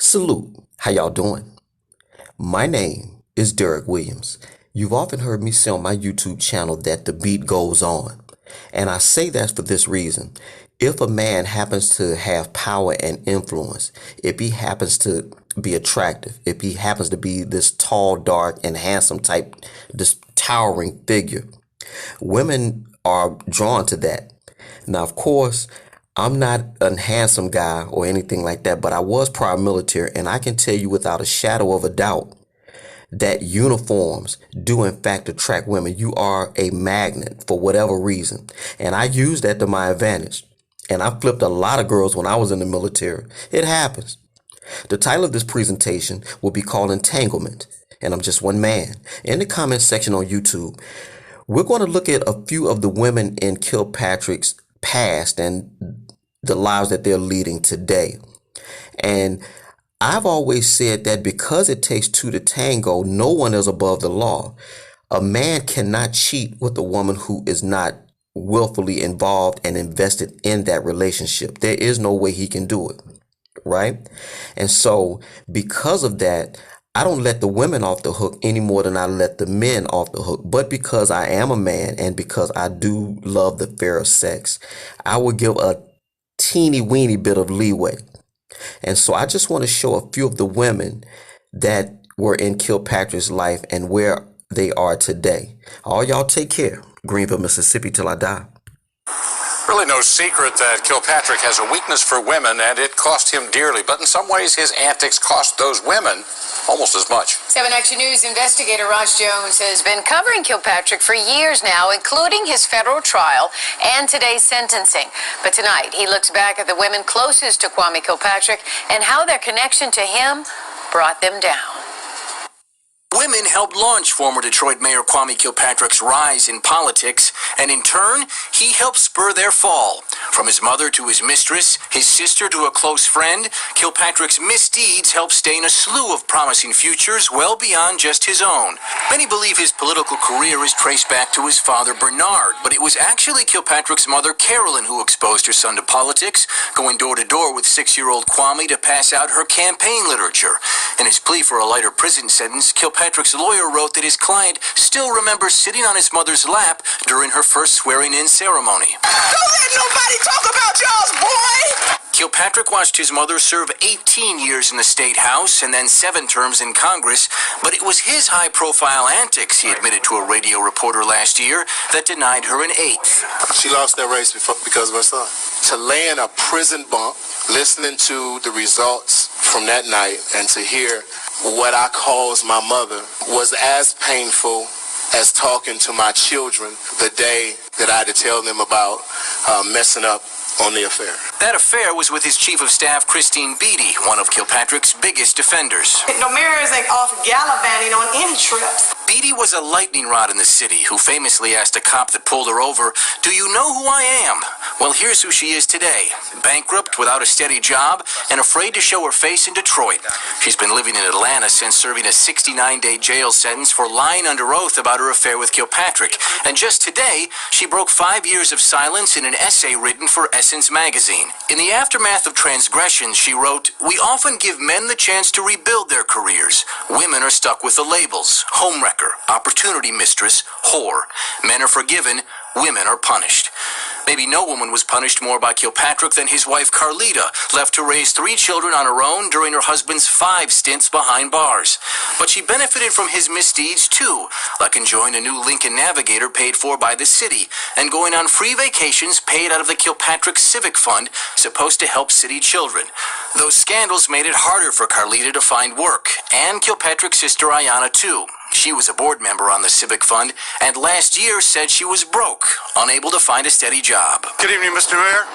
Salute. How y'all doing? My name is Derrick Williams. You've often heard me say on my YouTube channel that the beat goes on. And I say that for this reason. If a man happens to have power and influence, if he happens to be attractive, if he happens to be this tall, dark, and handsome type, this towering figure, women are drawn to that. Now, of course, I'm not a handsome guy or anything like that, but I was prior military, and I can tell you without a shadow of a doubt that uniforms do in fact attract women. You are a magnet for whatever reason. And I use that to my advantage. And I flipped a lot of girls when I was in the military. It happens. The title of this presentation will be called Entanglement. And I'm just one man. In the comment section on YouTube, we're going to look at a few of the women in Kilpatrick's past and the lives that they're leading today. And I've always said that because it takes two to tango, no one is above the law. A man cannot cheat with a woman who is not willfully involved and invested in that relationship. There is no way he can do it, right? And so because of that, I don't let the women off the hook any more than I let the men off the hook. But because I am a man and because I do love the fairer sex, I will give a teeny weeny bit of leeway. And so I just want to show a few of the women that were in Kilpatrick's life and where they are today. All y'all take care. Greenville, Mississippi till I die. Really no secret that Kilpatrick has a weakness for women, and it cost him dearly. But in some ways, his antics cost those women almost as much. 7 Action News investigator Ross Jones has been covering Kilpatrick for years now, including his federal trial and today's sentencing. But tonight, he looks back at the women closest to Kwame Kilpatrick and how their connection to him brought them down. Women helped launch former Detroit Mayor Kwame Kilpatrick's rise in politics, and in turn, he helped spur their fall. From his mother to his mistress, his sister to a close friend, Kilpatrick's misdeeds helped stain a slew of promising futures well beyond just his own. Many believe his political career is traced back to his father Bernard, but it was actually Kilpatrick's mother Carolyn who exposed her son to politics, going door to door with 6-year-old Kwame to pass out her campaign literature. In his plea for a lighter prison sentence, Kilpatrick's lawyer wrote that his client still remembers sitting on his mother's lap during her first swearing-in ceremony. Don't let nobody talk about y'all's boy! Kilpatrick watched his mother serve 18 years in the state house and then 7 terms in Congress, but it was his high-profile antics, he admitted to a radio reporter last year, that denied her an 8th. She lost that race because of her son. To lay in a prison bunk, listening to the results from that night and to hear what I caused my mother was as painful as talking to my children the day that I had to tell them about messing up on the affair. That affair was with his chief of staff, Christine Beatty, one of Kilpatrick's biggest defenders. No mirrors ain't off gallivanting on any trips. Beatty was a lightning rod in the city who famously asked a cop that pulled her over, "Do you know who I am?" Well, here's who she is today. Bankrupt, without a steady job, and afraid to show her face in Detroit. She's been living in Atlanta since serving a 69-day jail sentence for lying under oath about her affair with Kilpatrick. And just today, she broke 5 years of silence in an essay written for Essence magazine. In the aftermath of transgressions, she wrote, "We often give men the chance to rebuild their careers. Women are stuck with the labels: homewrecker, opportunity mistress, whore. Men are forgiven, women are punished." Maybe no woman was punished more by Kilpatrick than his wife Carlita, left to raise 3 children on her own during her husband's 5 stints behind bars. But she benefited from his misdeeds too, like enjoying a new Lincoln Navigator paid for by the city, and going on free vacations paid out of the Kilpatrick Civic Fund, supposed to help city children. Those scandals made it harder for Carlita to find work, and Kilpatrick's sister Ayanna too. She was a board member on the Civic Fund, and last year said she was broke, unable to find a steady job. Good evening, Mr. Mayor.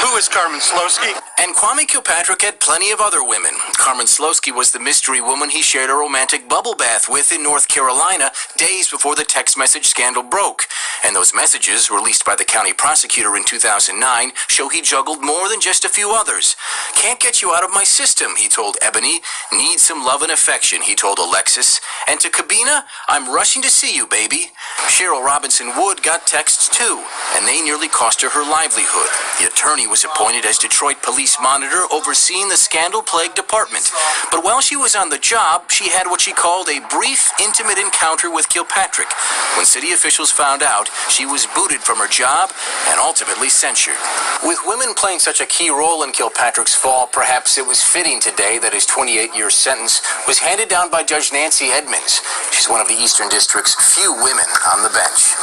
Who is Carmen Slowski? And Kwame Kilpatrick had plenty of other women. Carmen Slowski was the mystery woman he shared a romantic bubble bath with in North Carolina days before the text message scandal broke. And those messages, released by the county prosecutor in 2009, show he juggled more than just a few others. "Can't get you out of my system," he told Ebony. "Need some love and affection," he told Alexis. And to Kabir Tina, I'm rushing to see you, baby. Cheryl Robinson Wood got texts too, and they nearly cost her her livelihood. The attorney was appointed as Detroit police monitor overseeing the scandal-plagued department. But while she was on the job, she had what she called a brief, intimate encounter with Kilpatrick. When city officials found out, she was booted from her job and ultimately censured. With women playing such a key role in Kilpatrick's fall, perhaps it was fitting today that his 28-year sentence was handed down by Judge Nancy Edmonds. She's one of the Eastern District's few women on the bench.